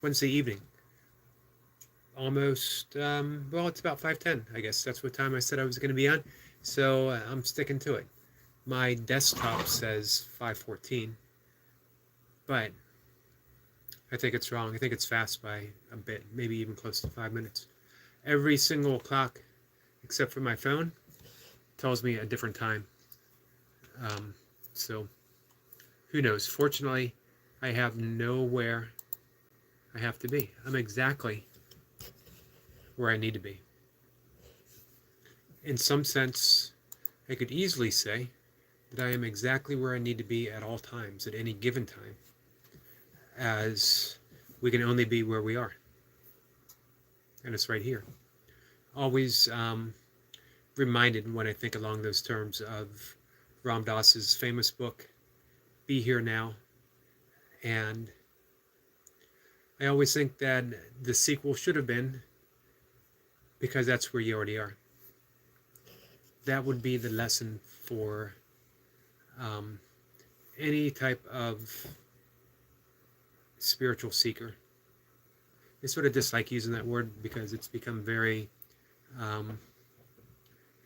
Wednesday evening. Almost, well, it's about 5:10, I guess. That's what time I said I was going to be on. So I'm sticking to it. My desktop says 5:14, but I think it's wrong. I think it's fast by a bit, maybe even close to 5 minutes. Every single clock, except for my phone, tells me a different time. Um, so who knows? Fortunately, I have nowhere I have to be. I'm exactly where I need to be. In some sense, I could easily say that I am exactly where I need to be at all times, at any given time, as we can only be where we are. And it's right here. Always reminded when I think along those terms of Ram Dass's famous book, Be Here Now. And I always think that the sequel should have been because that's where you already are. That would be the lesson for any type of spiritual seeker. I sort of dislike using that word because it's become very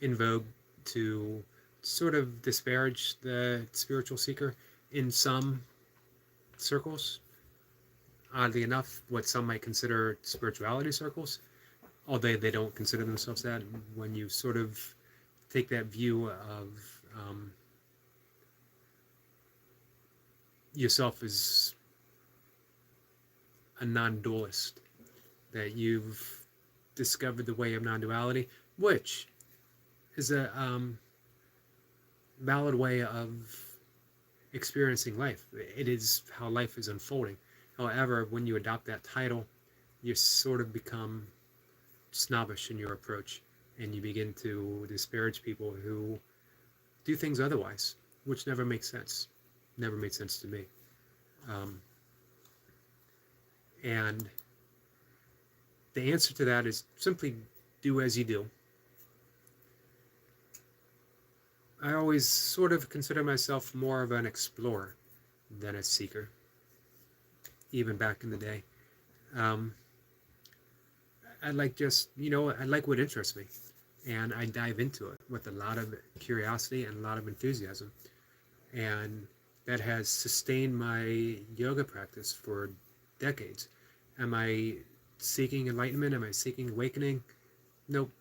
in vogue to sort of disparage the spiritual seeker in some circles. Oddly enough, what some might consider spirituality circles, although they don't consider themselves that. When you sort of take that view of yourself as a non-dualist, that you've discovered the way of non-duality, which is a valid way of experiencing life. It is how life is unfolding. However, when you adopt that title, you sort of become snobbish in your approach, and you begin to disparage people who do things otherwise, which never makes sense. Never made sense to me. And the answer to that is simply do as you do. I always sort of consider myself more of an explorer than a seeker, even back in the day. I like I like what interests me, and I dive into it with a lot of curiosity and a lot of enthusiasm. And that has sustained my yoga practice for decades. Am I seeking enlightenment? Am I seeking awakening? Nope.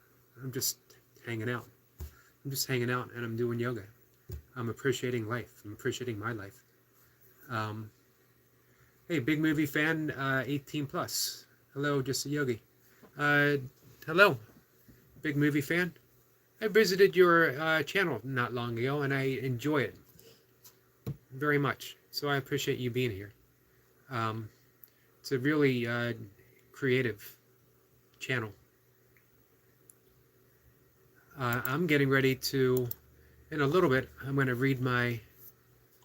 I'm just hanging out. I'm just hanging out and I'm doing yoga. I'm appreciating life. I'm appreciating my life. Hey, big movie fan, 18 plus. Hello, just a yogi. Hello, big movie fan. I visited your channel not long ago and I enjoy it very much. So I appreciate you being here. It's a really creative channel. I'm getting ready to, in a little bit, I'm going to read my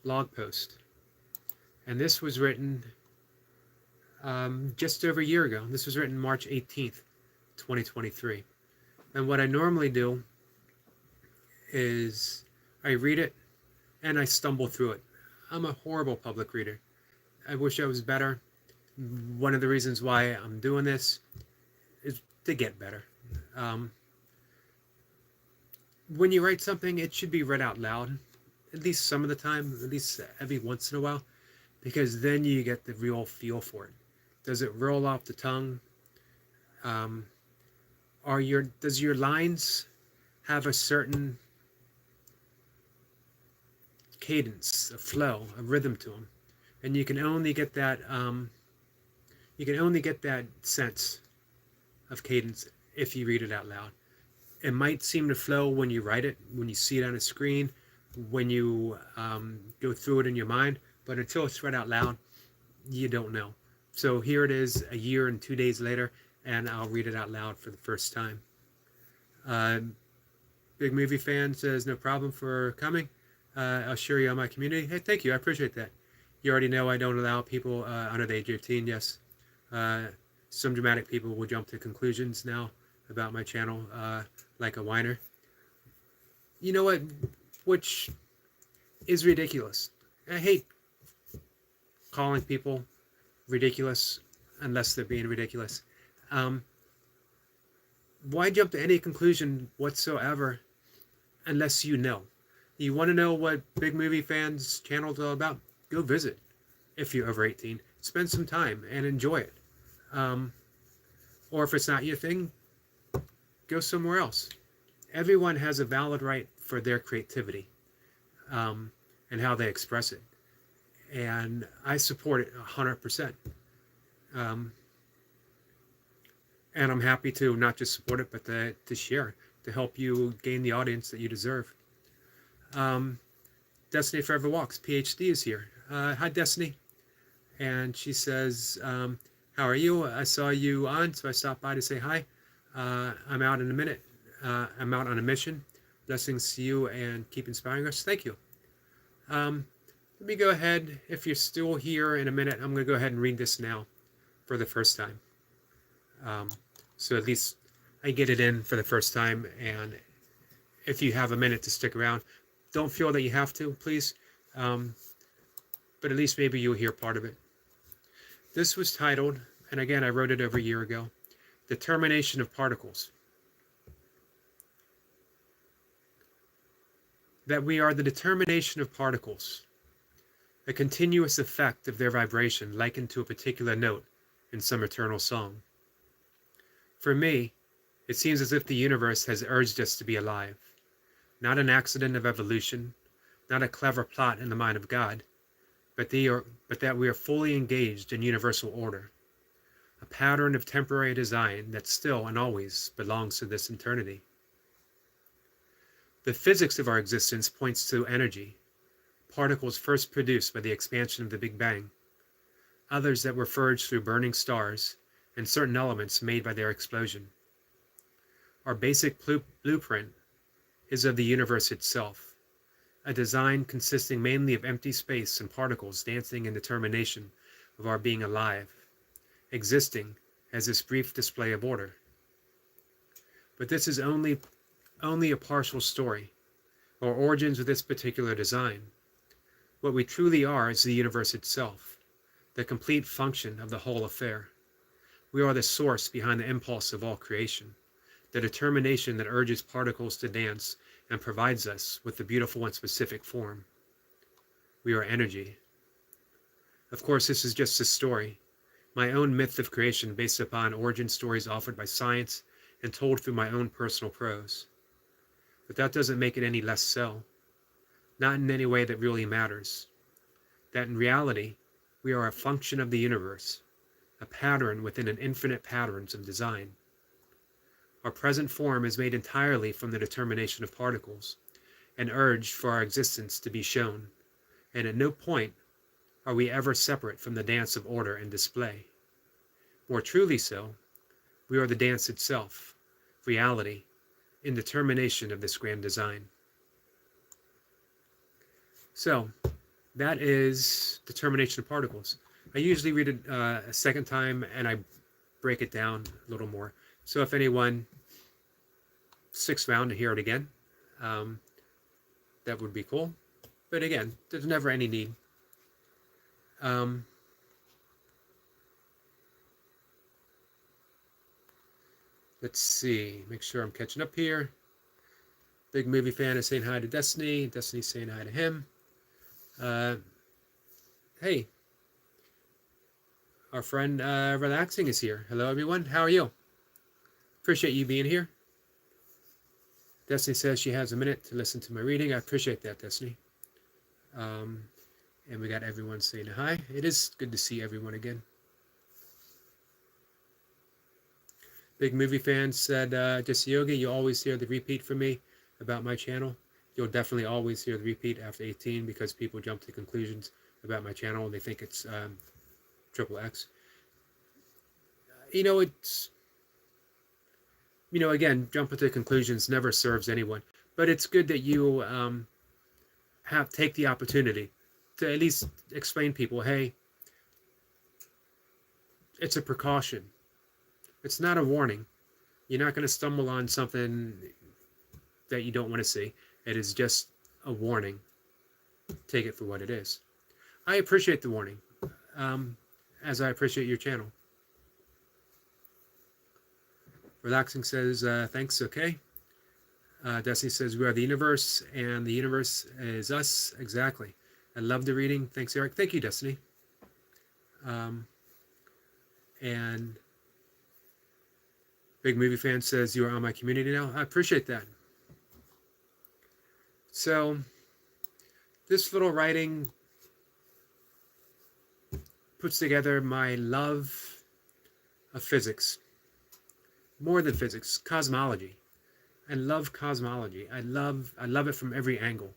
blog post. And this was written just over a year ago. This was written March 18th, 2023. And what I normally do is I read it and I stumble through it. I'm a horrible public reader. I wish I was better. One of the reasons why I'm doing this is to get better. When you write something, it should be read out loud, at least some of the time, at least every once in a while, because then you get the real feel for it. Does it roll off the tongue? Does your lines have a certain cadence, a flow, a rhythm to them? And you can only get that sense of cadence if you read it out loud. It might seem to flow when you write it, when you see it on a screen, when you go through it in your mind, but until it's read out loud, you don't know. So here it is a year and 2 days later, and I'll read it out loud for the first time. Big movie fan says, no problem for coming. I'll share you on my community. Hey, thank you. I appreciate that. You already know I don't allow people under the age of 18, yes. Some dramatic people will jump to conclusions now about my channel, like a whiner. You know what? Which is ridiculous. I hate calling people ridiculous. unless they're being ridiculous. Um, why jump to any conclusion whatsoever unless you know? You want to know what Big Movie Fans channel is all about? Go visit if you're over 18. Spend some time and enjoy it. Um, or if it's not your thing, go somewhere else. Everyone has a valid right for their creativity and how they express it. And I support it 100%. And I'm happy to not just support it, but to share, to help you gain the audience that you deserve. Destiny Forever Walks, PhD, is here. Hi, Destiny. And she says, how are you? I saw you on, so I stopped by to say hi. I'm out in a minute. I'm out on a mission. Blessings to you and keep inspiring us. Thank you. Let me go ahead. If you're still here in a minute, I'm going to go ahead and read this now for the first time. So at least I get it in for the first time. And if you have a minute to stick around, don't feel that you have to, please. But at least maybe you'll hear part of it. This was titled, and again, I wrote it over a year ago, The Termination of Particles. That we are the determination of particles, a continuous effect of their vibration likened to a particular note in some eternal song. For me, it seems as if the universe has urged us to be alive, not an accident of evolution, not a clever plot in the mind of God, but that we are fully engaged in universal order, a pattern of temporary design that still and always belongs to this eternity. The physics of our existence points to energy, particles first produced by the expansion of the Big Bang, others that were forged through burning stars, and certain elements made by their explosion. Our basic blueprint is of the universe itself, a design consisting mainly of empty space and particles dancing in determination of our being alive, existing as this brief display of order. But this is only a partial story, or origins of this particular design. What we truly are is the universe itself, the complete function of the whole affair. We are the source behind the impulse of all creation, the determination that urges particles to dance and provides us with the beautiful and specific form. We are energy. Of course, this is just a story, my own myth of creation based upon origin stories offered by science and told through my own personal prose. But that doesn't make it any less so, not in any way that really matters. That in reality, we are a function of the universe, a pattern within an infinite patterns of design. Our present form is made entirely from the determination of particles, an urge for our existence to be shown, and at no point are we ever separate from the dance of order and display. More truly so, we are the dance itself, reality, in determination of this grand design. So, that is Determination of Particles. I usually read it a second time and I break it down a little more. So if anyone sticks around to hear it again, that would be cool. But again, there's never any need. Let's see, make sure I'm catching up here. Big Movie Fan is saying hi to Destiny. Destiny's saying hi to him. Hey, our friend Relaxing is here. Hello, everyone. How are you? Appreciate you being here. Destiny says she has a minute to listen to my reading. I appreciate that, Destiny. And we got everyone saying hi. It is good to see everyone again. Big Movie Fan said, just Yogi, you always hear the repeat from me about my channel. You'll definitely always hear the repeat after 18 because people jump to conclusions about my channel and they think it's XXX. Again, jumping to conclusions never serves anyone. But it's good that you take the opportunity to at least explain to people, hey, it's a precaution. It's not a warning. You're not going to stumble on something that you don't want to see. It is just a warning. Take it for what it is. I appreciate the warning, as I appreciate your channel. Relaxing says, thanks, okay. Destiny says, we are the universe, and the universe is us. Exactly. I love the reading. Thanks, Eric. Thank you, Destiny. And Big Movie Fan says, you are on my community now. I appreciate that. So, this little writing puts together my love of physics. More than physics, cosmology. I love cosmology. I love it from every angle.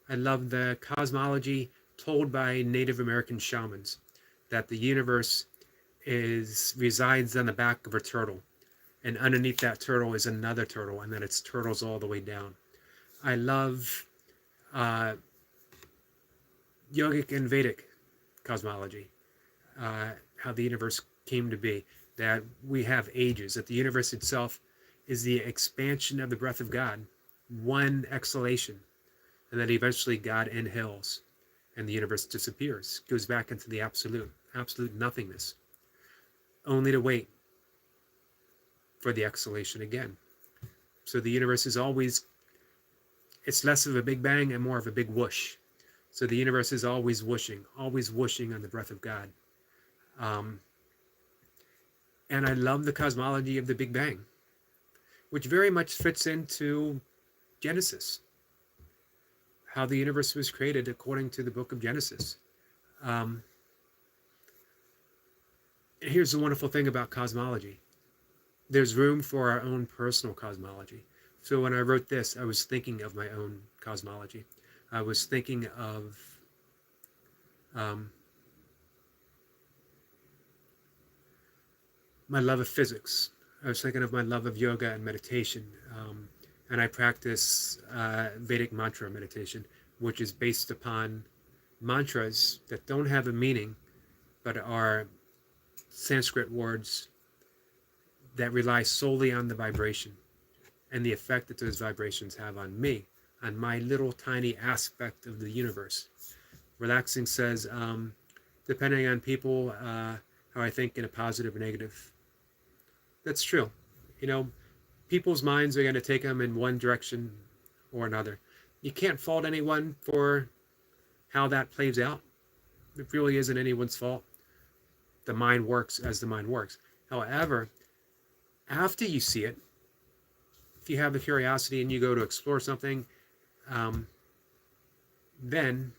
I love the cosmology told by Native American shamans, that the universe resides on the back of a turtle, and underneath that turtle is another turtle, and then it's turtles all the way down. I love yogic and Vedic cosmology, how the universe came to be, that we have ages, that the universe itself is the expansion of the breath of God, one exhalation, and that eventually God inhales and the universe disappears, goes back into the absolute nothingness, only to wait for the exhalation again. So the universe is always, it's less of a big bang and more of a big whoosh. So the universe is always whooshing on the breath of God. And I love the cosmology of the Big Bang, which very much fits into Genesis, how the universe was created according to the book of Genesis. Here's the wonderful thing about cosmology. There's room for our own personal cosmology. So when I wrote this, I was thinking of my own cosmology. I was thinking of my love of physics. I was thinking of my love of yoga and meditation. And I practice Vedic mantra meditation, which is based upon mantras that don't have a meaning, but are Sanskrit words that rely solely on the vibration and the effect that those vibrations have on me, on my little tiny aspect of the universe. Relaxing says, depending on people, how I think in a positive or negative. That's true. You know, people's minds are going to take them in one direction or another. You can't fault anyone for how that plays out. It really isn't anyone's fault. The mind works as the mind works. However, after you see it, if you have the curiosity and you go to explore something, then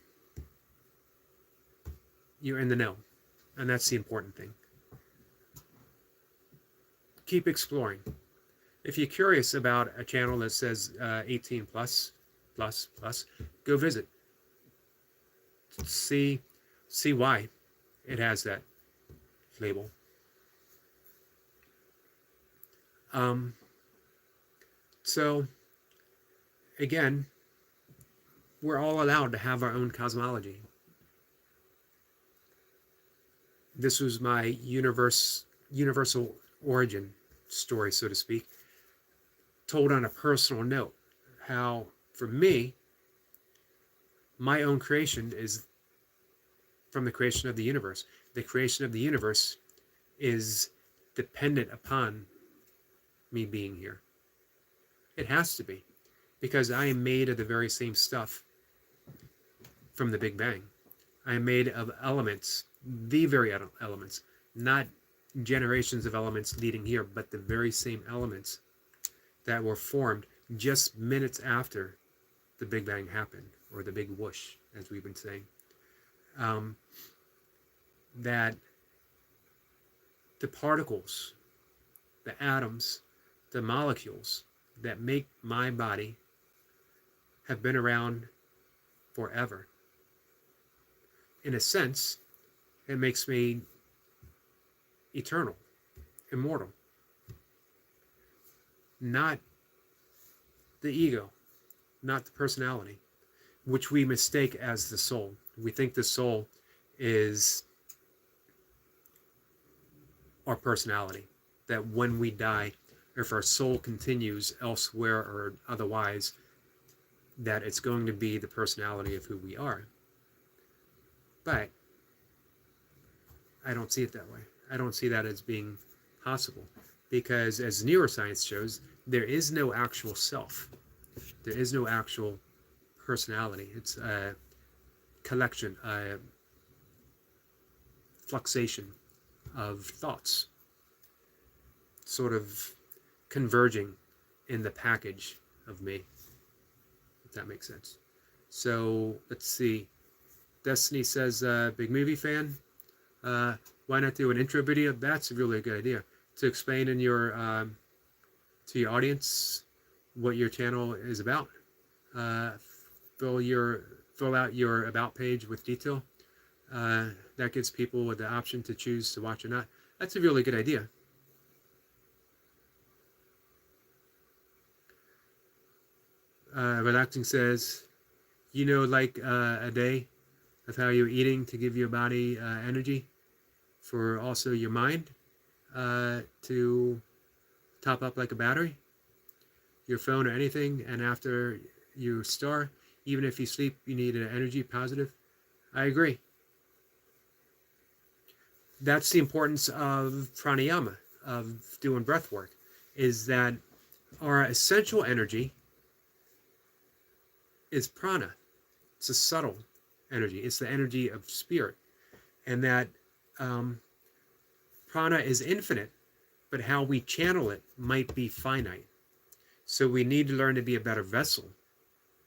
you're in the know. And that's the important thing. Keep exploring. If you're curious about a channel that says 18 plus, go visit. See why it has that label. So, again, we're all allowed to have our own cosmology. This was my universal origin story, so to speak, told on a personal note. How, for me, my own creation is from the creation of the universe. The creation of the universe is dependent upon me being here. It has to be, because I am made of the very same stuff from the Big Bang. I am made of elements, the very elements, not generations of elements leading here, but the very same elements that were formed just minutes after the Big Bang happened, or the big whoosh, as we've been saying. That the particles, the atoms, the molecules that make my body have been around forever. In a sense, it makes me eternal, immortal. Not the ego, not the personality, which we mistake as the soul. We think the soul is our personality, that when we die, if our soul continues elsewhere or otherwise, that it's going to be the personality of who we are. But I don't see it that way. I don't see that as being possible, because as neuroscience shows, there is no actual self. There is no actual personality. It's a collection, a fluxation of thoughts, sort of converging in the package of me, if that makes sense. So let's see. Destiny says, big movie fan. Why not do an intro video? That's a really good idea to explain in your to your audience what your channel is about. Fill out your about page with detail. That gives people the option to choose to watch or not. That's a really good idea. Relaxing says, like a day of how you're eating to give your body energy for also your mind to top up like a battery, your phone or anything, and after you star, even if you sleep, you need an energy positive. I agree. That's the importance of pranayama, of doing breath work, is that our essential energy is prana. It's a subtle energy. It's the energy of spirit. And that prana is infinite, but how we channel it might be finite. So we need to learn to be a better vessel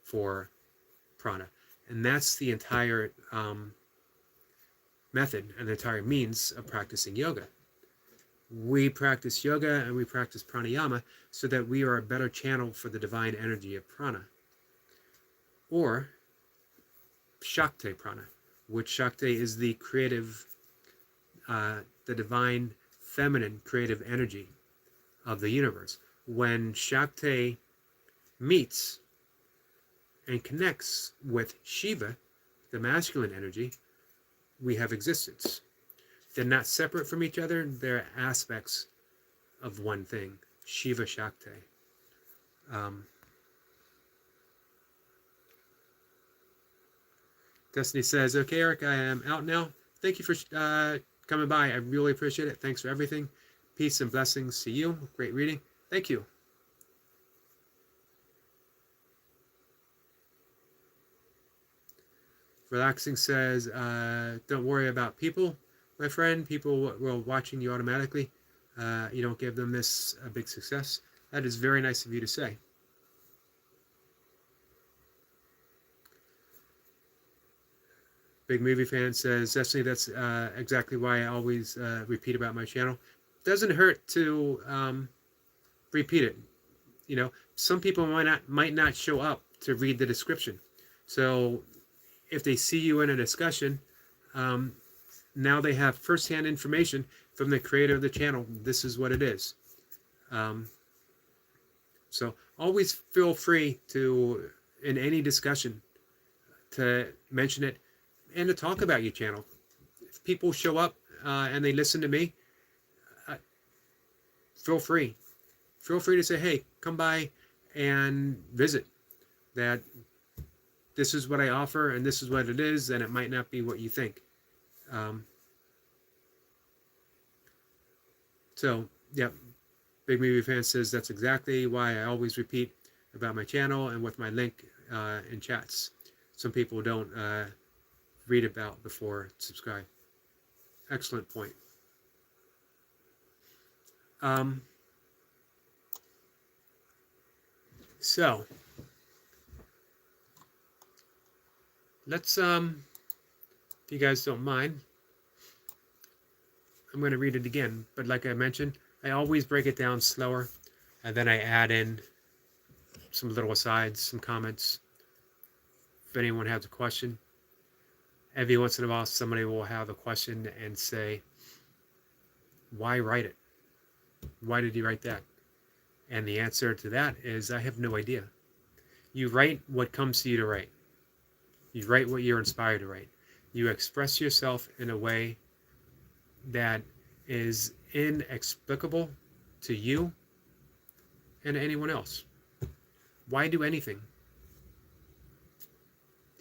for prana. And that's the entire method and the entire means of practicing yoga. We practice yoga and we practice pranayama so that we are a better channel for the divine energy of prana. Or Shakti prana, which Shakti is the creative, the divine feminine creative energy of the universe. When Shakti meets and connects with Shiva, the masculine energy, we have existence. They're not separate from each other, they're aspects of one thing, Shiva Shakti. Destiny says, okay, Eric, I am out now. Thank you for coming by. I really appreciate it. Thanks for everything. Peace and blessings to you. Great reading. Thank you. Relaxing says, don't worry about people, my friend. People will watching you automatically. You don't give them this a big success. That is very nice of you to say. Big movie fan says, Destiny, that's exactly why I always repeat about my channel. Doesn't hurt to repeat it. Some people might not show up to read the description. So if they see you in a discussion, now they have firsthand information from the creator of the channel. This is what it is. So always feel free to, in any discussion, to mention it and to talk about your channel. If people show up and they listen to me, feel free. Feel free to say, hey, come by and visit. That this is what I offer and this is what it is, and it might not be what you think. So, yeah, Big Movie Fan says that's exactly why I always repeat about my channel and with my link in chats. Some people don't read about before subscribe. Excellent point. So let's if you guys don't mind, I'm going to read it again, but like I mentioned, I always break it down slower, and then I add in some little asides, some comments. If anyone has a question, every once in a while somebody will have a question and say, why write it? Why did you write that? And the answer to that is, I have no idea. You write what comes to you to write. You write what you're inspired to write. You express yourself in a way that is inexplicable to you and to anyone else. Why do anything?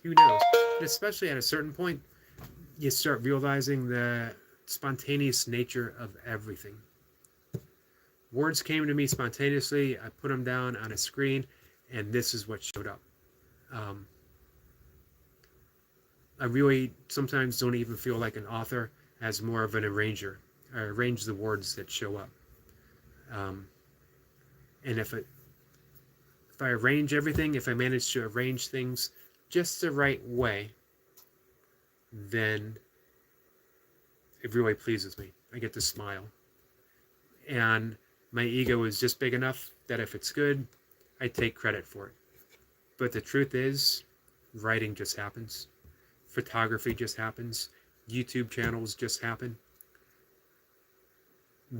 Who knows? And especially at a certain point, you start realizing the spontaneous nature of everything. Words came to me spontaneously. I put them down on a screen, and this is what showed up. Um, I really sometimes don't even feel like an author, as more of an arranger. I arrange the words that show up. Um, and if I arrange everything, if I manage to arrange things just the right way, then it really pleases me. I get to smile. And my ego is just big enough that if it's good, I take credit for it. But the truth is, writing just happens. Photography just happens. YouTube channels just happen.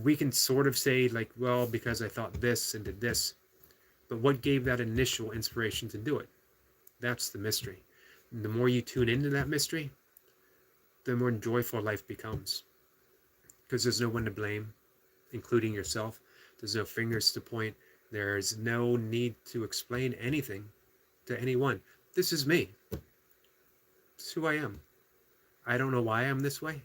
We can sort of say, like, well, because I thought this and did this. But what gave that initial inspiration to do it? That's the mystery. And the more you tune into that mystery, the more joyful life becomes. Because there's no one to blame, including yourself. There's no fingers to point. There's no need to explain anything to anyone. This is me. It's who I am. I don't know why I'm this way.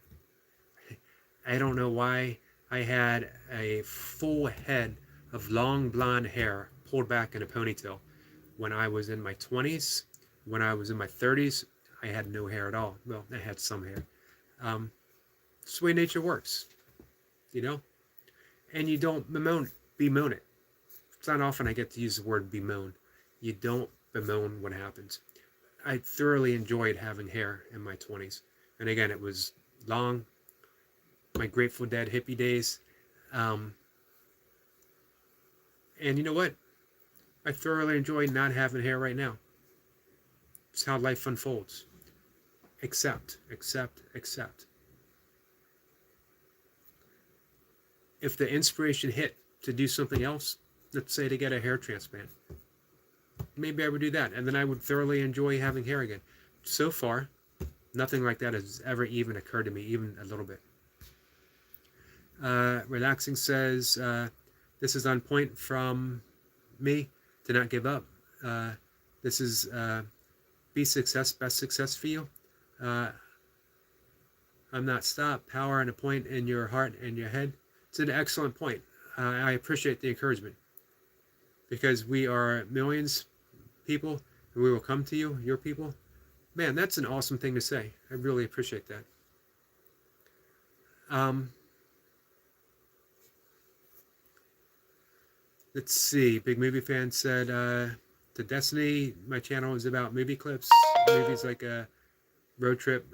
I don't know why I had a full head of long blonde hair pulled back in a ponytail when I was in my 20s. When I was in my 30s, I had no hair at all. Well, I had some hair. It's the way nature works, you know? And you don't bemoan it. It's not often I get to use the word bemoan. You don't bemoan what happens. I thoroughly enjoyed having hair in my 20s. And again, it was long, my Grateful Dead hippie days. And you know what? I thoroughly enjoy not having hair right now. It's how life unfolds. Accept. If the inspiration hit to do something else, let's say to get a hair transplant, maybe I would do that, and then I would thoroughly enjoy having hair again. So far, nothing like that has ever even occurred to me, even a little bit. Relaxing says, this is on point from me to not give up. This is best success for you. I'm not stopped. Power and a point in your heart and your head. It's an excellent point. I appreciate the encouragement, because we are millions of people, and we will come to you, your people. Man, that's an awesome thing to say. I really appreciate that. Let's see. Big movie fan said, to Destiny, my channel is about movie clips. Movies like Road Trip,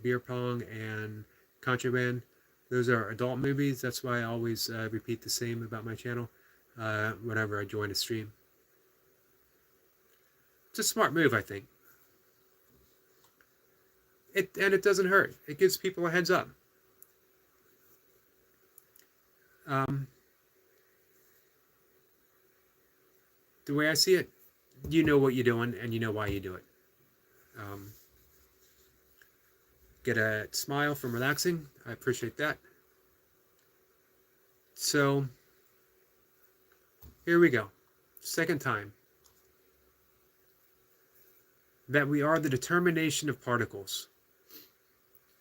Beer Pong, and Contraband. Those are adult movies. That's why I always repeat the same about my channel whenever I join a stream. It's a smart move, I think. And it doesn't hurt. It gives people a heads up. The way I see it, you know what you're doing, and you know why you do it. Get a smile from relaxing. I appreciate that. So, here we go. Second time. That we are the determination of particles,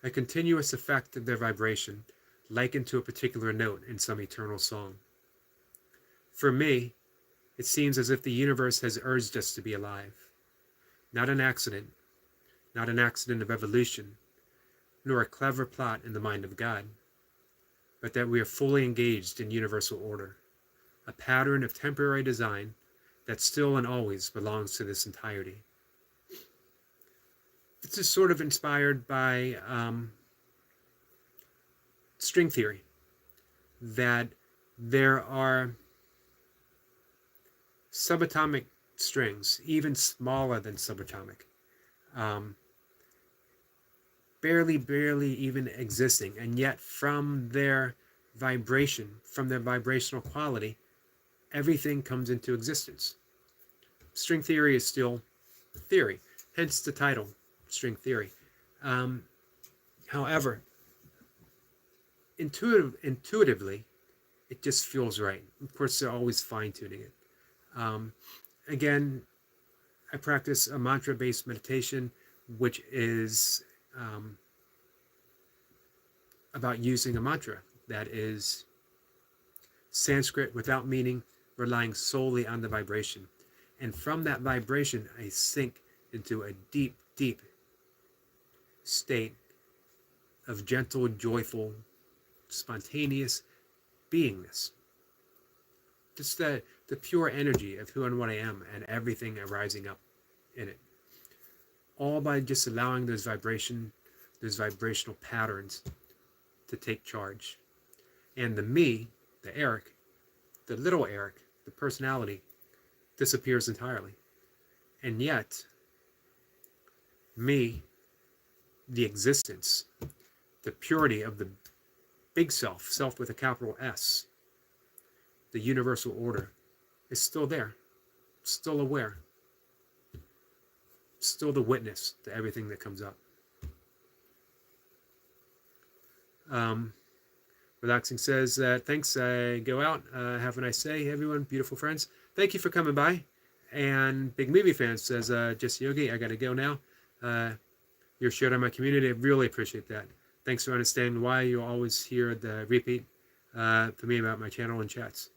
a continuous effect of their vibration, likened to a particular note in some eternal song. For me, it seems as if the universe has urged us to be alive. Not an accident of evolution, nor a clever plot in the mind of God, but that we are fully engaged in universal order, a pattern of temporary design that still and always belongs to this entirety. This is sort of inspired by string theory, that there are subatomic strings, even smaller than subatomic, barely even existing, and yet from their vibration, from their vibrational quality, everything comes into existence. String theory is still theory, hence the title, string theory. However, intuitively, it just feels right. Of course, they're always fine-tuning it. Again, I practice a mantra-based meditation, which is about using a mantra that is Sanskrit without meaning, relying solely on the vibration. And from that vibration, I sink into a deep, deep state of gentle, joyful, spontaneous beingness. Just the pure energy of who and what I am and everything arising up in it. All by just allowing those vibrational patterns to take charge. And the me, the Eric, the little Eric, the personality, disappears entirely. And yet, me, the existence, the purity of the big self, self with a capital S, the universal order, is still there, still aware, still the witness to everything that comes up. Relaxing says, thanks, I go out. Have a nice day, everyone, beautiful friends. Thank you for coming by. And Big Movie Fan says, just Yogi, I got to go now. You're shared on my community. I really appreciate that. Thanks for understanding why you always hear the repeat for me about my channel and chats.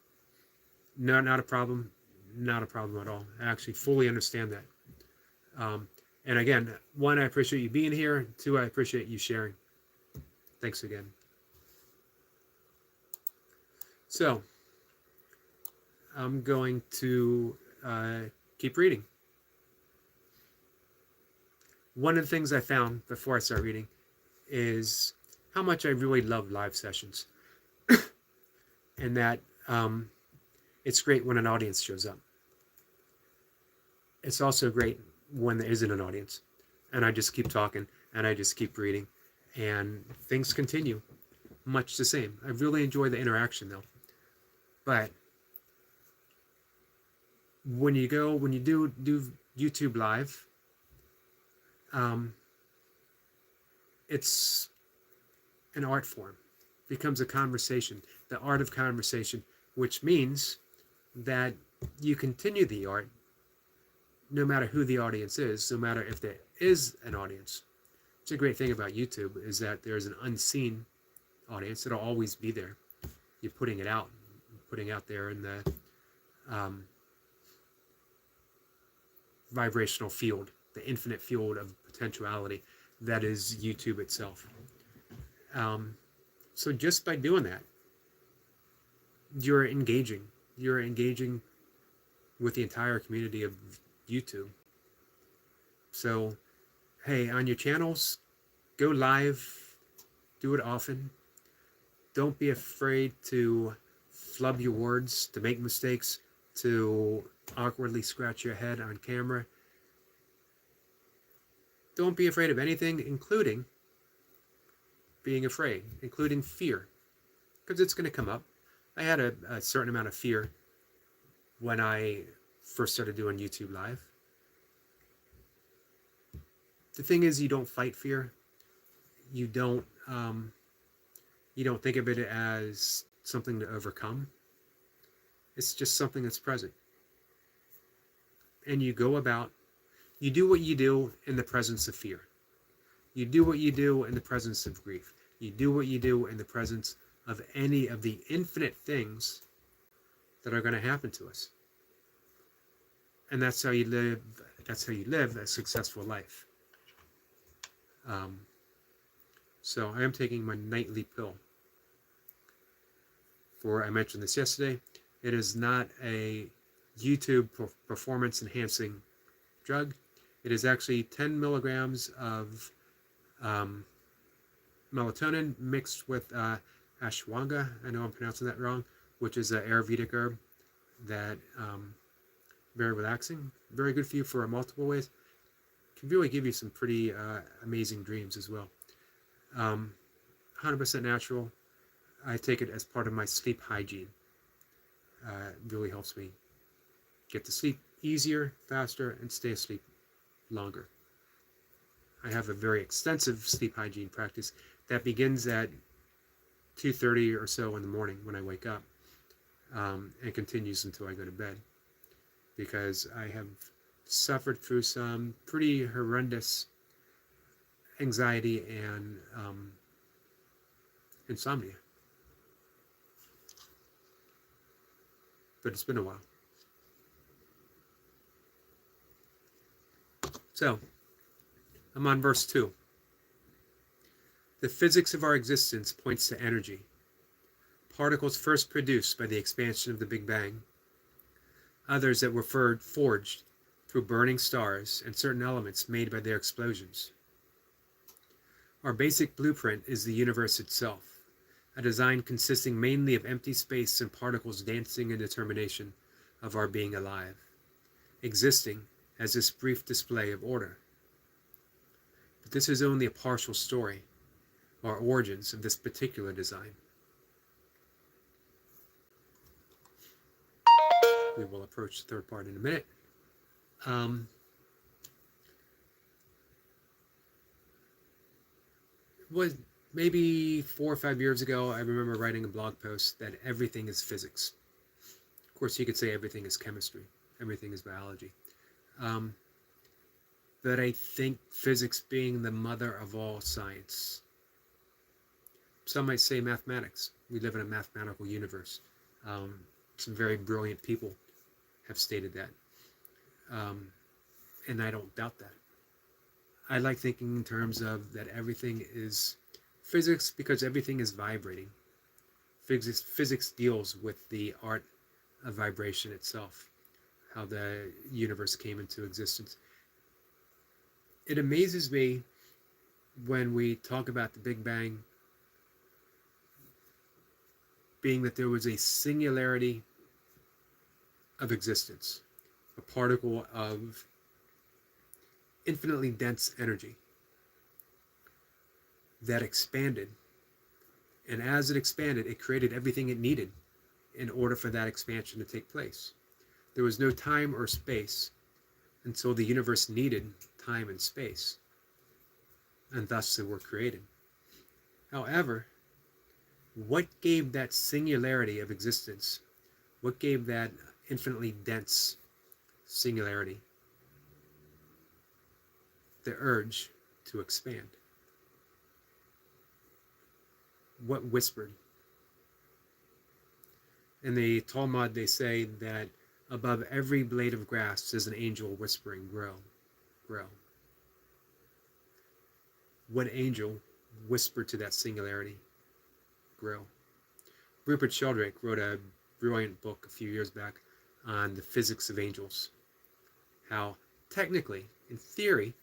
No, not a problem. Not a problem at all. I actually fully understand that. And again, one, I appreciate you being here. Two, I appreciate you sharing. Thanks again. So, I'm going to keep reading. One of the things I found before I start reading is how much I really love live sessions. And that it's great when an audience shows up. It's also great when there isn't an audience. And I just keep talking and I just keep reading. And things continue much the same. I really enjoy the interaction though. But when you do YouTube live, it's an art form. It becomes a conversation, the art of conversation, which means that you continue the art no matter who the audience is, no matter if there is an audience. It's a great thing about YouTube is that there's an unseen audience. It'll always be there. You're putting it out there in the vibrational field, the infinite field of potentiality that is YouTube itself. So just by doing that, you're engaging with the entire community of YouTube. So, hey, on your channels, go live, do it often. Don't be afraid to flub your words, to make mistakes, to awkwardly scratch your head on camera. Don't be afraid of anything, including being afraid, including fear, because it's going to come up. I had a certain amount of fear when I first started doing YouTube Live. The thing is, you don't fight fear. You don't think of it as something to overcome. It's just something that's present. And you do what you do in the presence of fear. You do what you do in the presence of grief. You do what you do in the presence of any of the infinite things that are going to happen to us. And that's how you live a successful life. So I am taking my nightly pill. I mentioned this yesterday, it is not a YouTube performance enhancing drug. It is actually 10 milligrams of melatonin mixed with ashwagandha. I know I'm pronouncing that wrong, which is an Ayurvedic herb that very relaxing, very good for you for multiple ways. Can really give you some pretty amazing dreams as well. 100% natural. I take it as part of my sleep hygiene. It really helps me get to sleep easier, faster, and stay asleep longer. I have a very extensive sleep hygiene practice that begins at 2:30 or so in the morning when I wake up, and continues until I go to bed, because I have suffered through some pretty horrendous anxiety and insomnia. but it's been a while. So, I'm on verse 2. The physics of our existence points to energy. Particles first produced by the expansion of the Big Bang. Others that were forged through burning stars, and certain elements made by their explosions. Our basic blueprint is the universe itself, a design consisting mainly of empty space and particles dancing in determination of our being alive, existing as this brief display of order. But this is only a partial story, or origins of this particular design. We will approach the third part in a minute. Was maybe 4 or 5 years ago, I remember writing a blog post that everything is physics. Of course, you could say everything is chemistry, everything is biology. But I think physics being the mother of all science. Some might say mathematics. We live in a mathematical universe. Some very brilliant people have stated that. And I don't doubt that. I like thinking in terms of that everything is physics because everything is vibrating. Physics deals with the art of vibration itself, how the universe came into existence. It amazes me when we talk about the Big Bang being that there was a singularity of existence, a particle of infinitely dense energy that expanded. And as it expanded, it created everything it needed in order for that expansion to take place. There was no time or space until the universe needed time and space, and thus they were created. However, what gave that singularity of existence? What gave that infinitely dense singularity the urge to expand? What whispered? In the Talmud, they say that above every blade of grass is an angel whispering, grow, grow. What angel whispered to that singularity, grow? Rupert Sheldrake wrote a brilliant book a few years back on the physics of angels. How technically, in theory,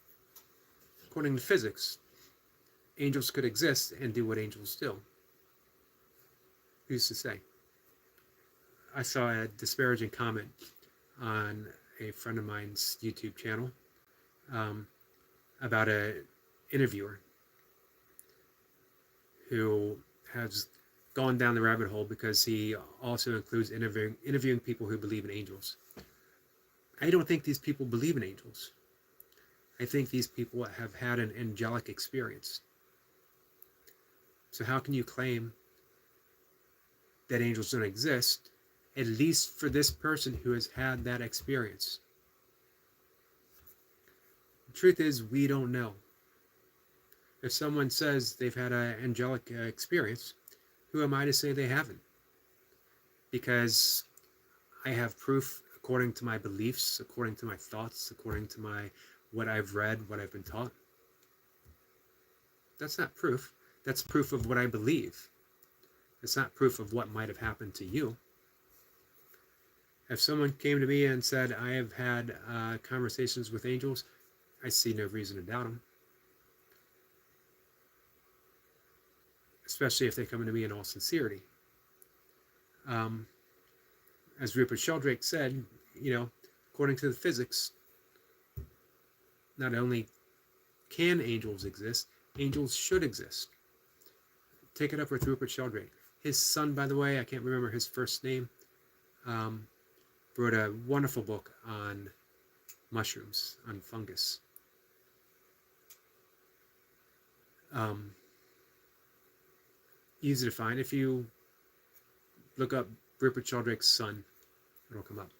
according to physics, angels could exist and do what angels do. Who's to say? I saw a disparaging comment on a friend of mine's YouTube channel about an interviewer who has gone down the rabbit hole because he also includes interviewing people who believe in angels. I don't think these people believe in angels. I think these people have had an angelic experience. So how can you claim that angels don't exist, at least for this person who has had that experience? The truth is, we don't know. If someone says they've had an angelic experience, who am I to say they haven't? Because I have proof according to my beliefs, according to my thoughts, according to what I've read, what I've been taught. That's not proof. That's proof of what I believe. It's not proof of what might have happened to you. If someone came to me and said, I have had conversations with angels, I see no reason to doubt them. Especially if they come to me in all sincerity. As Rupert Sheldrake said, according to the physics, not only can angels exist, angels should exist. Take it up with Rupert Sheldrake. His son, by the way, I can't remember his first name, wrote a wonderful book on mushrooms, on fungus. Easy to find. If you look up Rupert Sheldrake's son, it'll come up.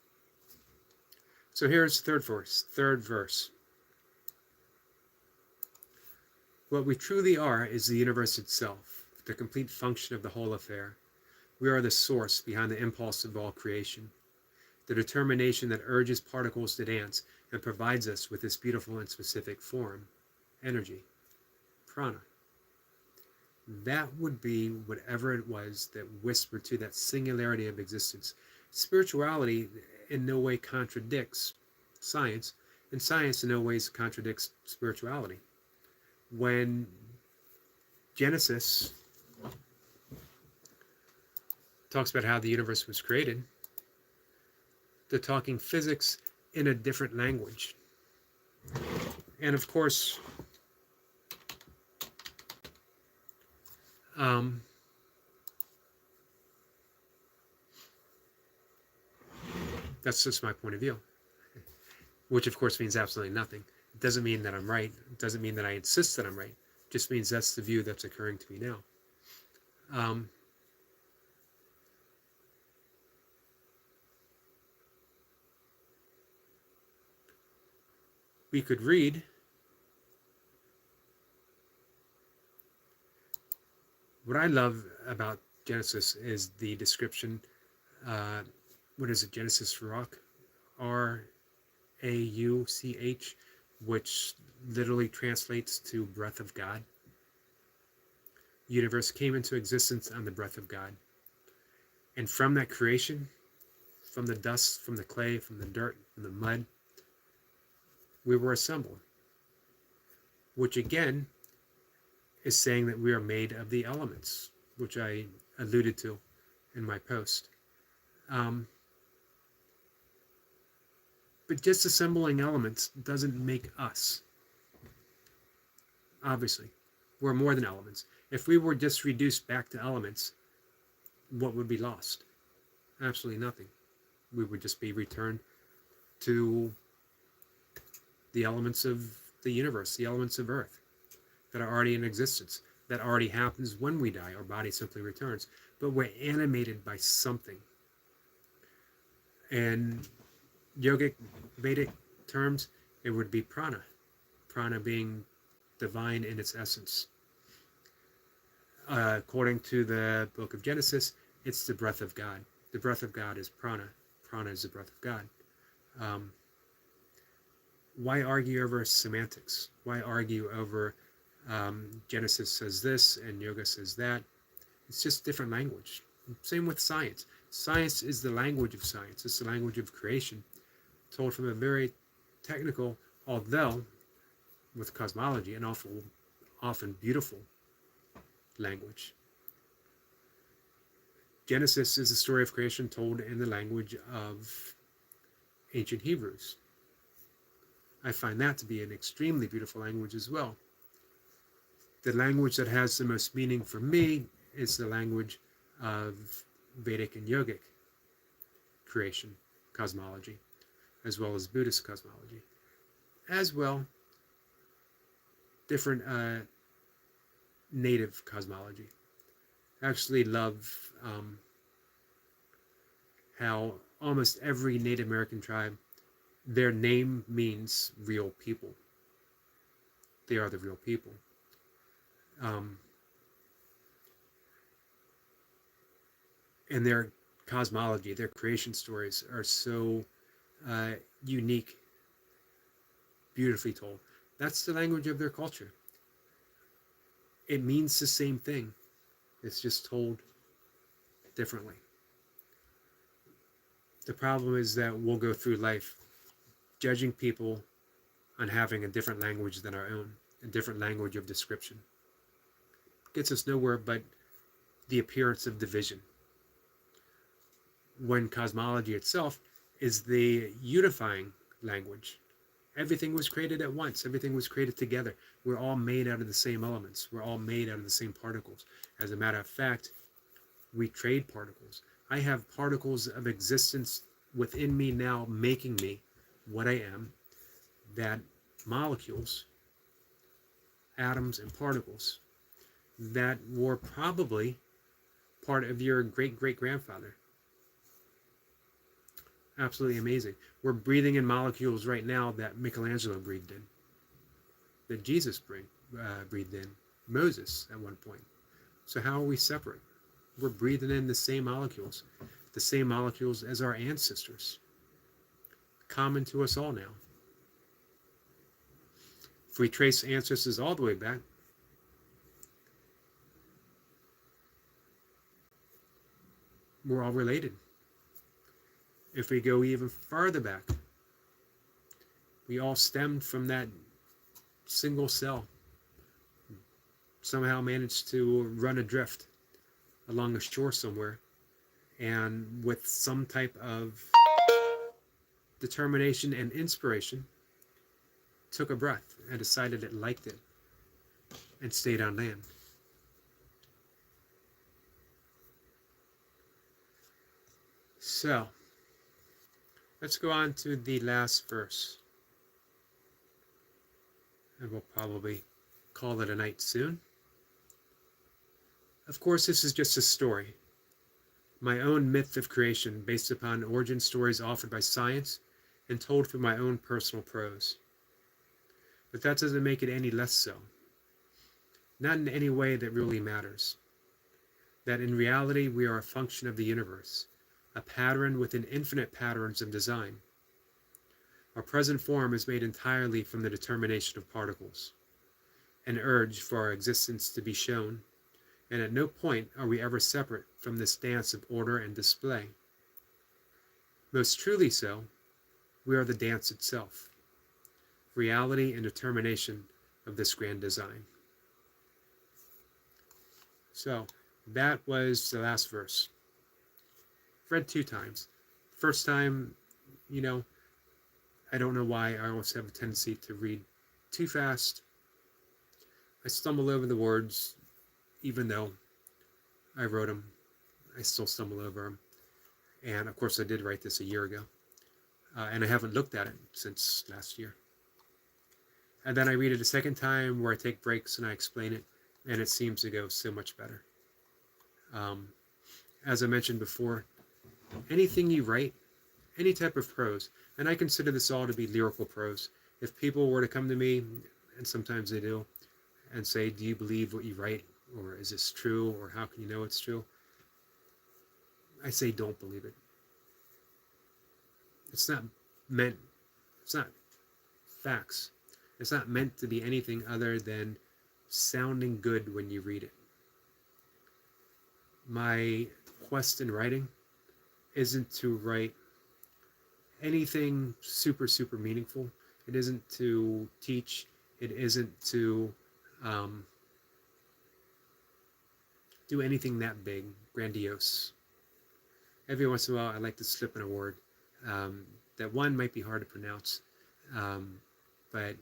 So here's the third verse. What we truly are is the universe itself, the complete function of the whole affair. We are the source behind the impulse of all creation. the determination that urges particles to dance and provides us with this beautiful and specific form, energy, prana. That would be whatever it was that whispered to that singularity of existence. Spirituality in no way contradicts science, and science in no ways contradicts spirituality. When Genesis talks about how the universe was created, they're talking physics in a different language. And of course, that's just my point of view, which of course means absolutely nothing. It doesn't mean that I'm right. It doesn't mean that I insist that I'm right. It just means that's the view that's occurring to me now. We could read what I love about Genesis is the description. What is it? Genesis Ruach, Rauch, which literally translates to breath of God. Universe came into existence on the breath of God. And from that creation, from the dust, from the clay, from the dirt, from the mud, we were assembled. Which again is saying that we are made of the elements, which I alluded to in my post. But just assembling elements doesn't make us. Obviously, we're more than elements. If we were just reduced back to elements, what would be lost? Absolutely nothing. We would just be returned to the elements of the universe, the elements of Earth that are already in existence. That already happens when we die. Our body simply returns. But we're animated by something. And yogic, Vedic terms, it would be prana. Prana being divine in its essence. According to the book of Genesis, it's the breath of God. The breath of God is prana. Prana is the breath of God. Why argue over semantics? Why argue over Genesis says this and yoga says that? It's just different language. Same with science. Science is the language of science. It's the language of creation, told from a very technical, although with cosmology, an often beautiful language. Genesis is the story of creation told in the language of ancient Hebrews. I find that to be an extremely beautiful language as well. The language that has the most meaning for me is the language of Vedic and yogic creation, cosmology, as well as Buddhist cosmology. As well, different native cosmology. I actually love how almost every Native American tribe, their name means real people. They are the real people. And their cosmology, their creation stories are so unique, beautifully told. That's the language of their culture. It means the same thing. It's just told differently. The problem is that we'll go through life judging people on having a different language than our own, a different language of description. Gets us nowhere but the appearance of division. When cosmology itself is the unifying language. Everything was created at once. Everything was created together. We're all made out of the same elements. We're all made out of the same particles. As a matter of fact, we trade particles. I have particles of existence within me now making me what I am, that molecules, atoms and particles, that were probably part of your great-great-grandfather. Absolutely amazing. We're breathing in molecules right now that Michelangelo breathed in, that Jesus breathed in, Moses at one point. So how are we separate? We're breathing in the same molecules as our ancestors. common to us all now. If we trace ancestors all the way back, we're all related. If we go even farther back, we all stemmed from that single cell. Somehow managed to run adrift along a shore somewhere, and with some type of determination and inspiration, took a breath and decided it liked it and stayed on land. So, let's go on to the last verse. And we'll probably call it a night soon. Of course, this is just a story. My own myth of creation based upon origin stories offered by science and told through my own personal prose. But that doesn't make it any less so. Not in any way that really matters. That in reality we are a function of the universe, a pattern within infinite patterns of design. Our present form is made entirely from the determination of particles, an urge for our existence to be shown, and at no point are we ever separate from this dance of order and display. Most truly so, we are the dance itself, reality and determination of this grand design. So, that was the last verse. Read 2 times. First time, I don't know why I always have a tendency to read too fast. I stumble over the words, even though I wrote them. I still stumble over them. And of course I did write this a year ago. And I haven't looked at it since last year. And then I read it a second time where I take breaks and I explain it. And it seems to go so much better. As I mentioned before, anything you write, any type of prose, and I consider this all to be lyrical prose. If people were to come to me, and sometimes they do, and say, do you believe what you write? Or is this true? Or how can you know it's true? I say, don't believe it. It's not facts. It's not meant to be anything other than sounding good when you read it. My quest in writing isn't to write anything super meaningful. It isn't to teach. It isn't to do anything that big, grandiose. Every once in a while, I like to slip in a word that one might be hard to pronounce, but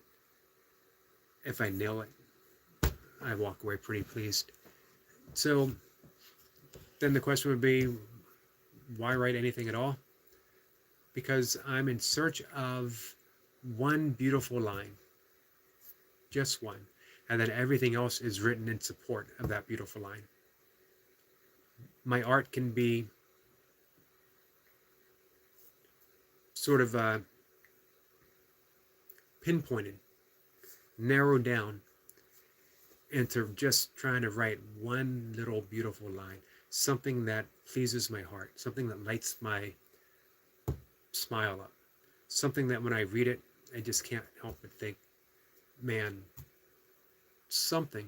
if I nail it, I walk away pretty pleased. So then the question would be, why write anything at all? Because I'm in search of one beautiful line, just one, and then everything else is written in support of that beautiful line. My art can be sort of pinpointed, narrowed down into just trying to write one little beautiful line, something that pleases my heart, something that lights my smile up, something that when I read it, I just can't help but think, man, something,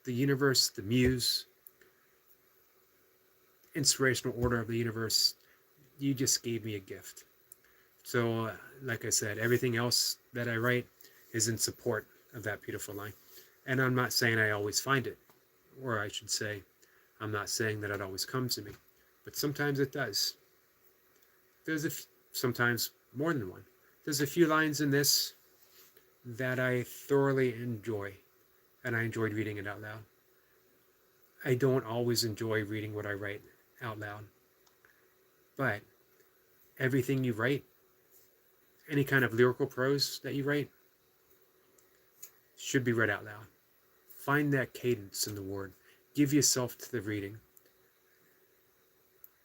the universe, the muse, inspirational order of the universe, you just gave me a gift. So, like I said, everything else that I write is in support of that beautiful line. And I'm not saying I always find it, or I should say, I'm not saying that it always comes to me, but sometimes it does. There's sometimes more than one. There's a few lines in this that I thoroughly enjoy, and I enjoyed reading it out loud. I don't always enjoy reading what I write out loud, but everything you write, any kind of lyrical prose that you write, should be read out loud. Find that cadence in the word. Give yourself to the reading.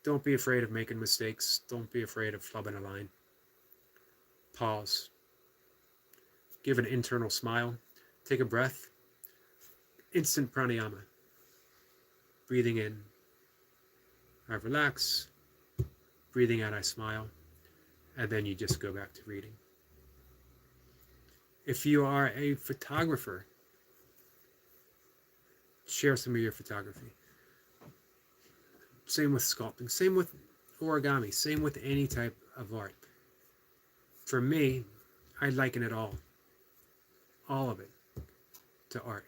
Don't be afraid of making mistakes. Don't be afraid of flubbing a line. Pause. Give an internal smile. Take a breath. Instant pranayama. Breathing in, I relax. Breathing out, I smile. and then you just go back to reading. If you are a photographer, share some of your photography. Same with sculpting, same with origami, same with any type of art. For me, I liken it all of it, to art.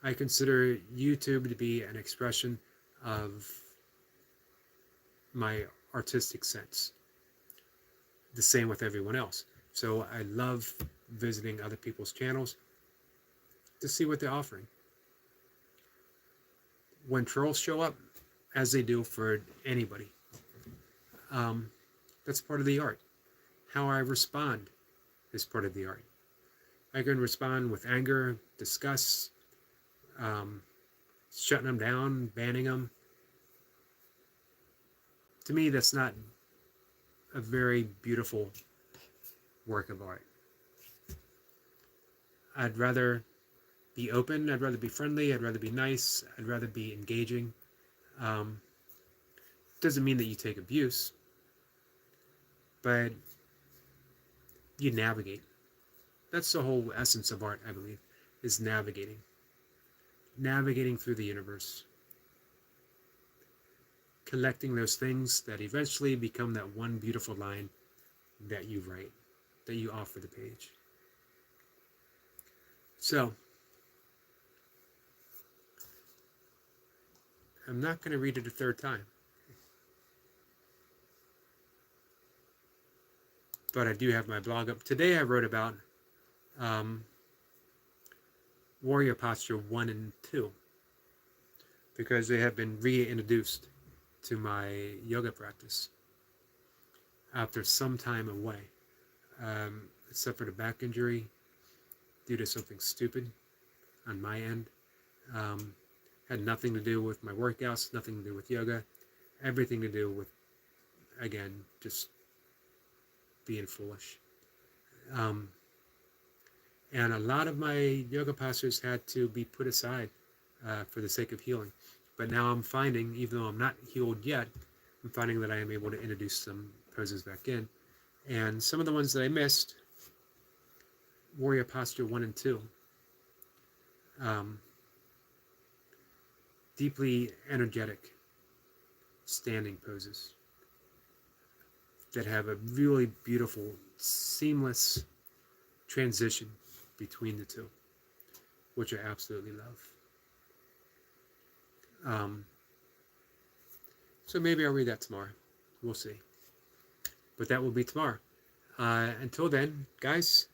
I consider YouTube to be an expression of my artistic sense. The same with everyone else. So I love visiting other people's channels to see what they're offering. When trolls show up, as they do for anybody, that's part of the art. How I respond is part of the art. I can respond with anger, disgust, shutting them down, banning them. To me, that's not a very beautiful work of art. I'd rather be open, I'd rather be friendly, I'd rather be nice, I'd rather be engaging. Doesn't mean that you take abuse, but you navigate. That's the whole essence of art, I believe, is navigating. Navigating through the universe. Collecting those things that eventually become that one beautiful line that you write, that you offer the page. So, I'm not going to read it a third time. But I do have my blog up. Today I wrote about Warrior Posture 1 and 2 because they have been reintroduced to my yoga practice after some time away. I suffered a back injury due to something stupid on my end. Had nothing to do with my workouts, nothing to do with yoga, everything to do with, again, just being foolish. And a lot of my yoga postures had to be put aside for the sake of healing. But now I'm finding, even though I'm not healed yet, I'm finding that I am able to introduce some poses back in. And some of the ones that I missed, Warrior Posture 1 and 2, deeply energetic standing poses that have a really beautiful, seamless transition between the two, which I absolutely love. So maybe I'll read that tomorrow. We'll see. But that will be tomorrow. Until then, guys,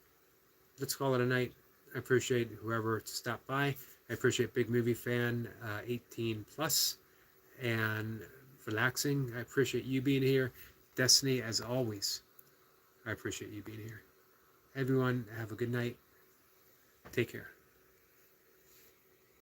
let's call it a night. I appreciate whoever stopped by. I appreciate Big Movie Fan 18 plus and relaxing. I appreciate you being here. Destiny, as always, I appreciate you being here. Everyone, have a good night. Take care.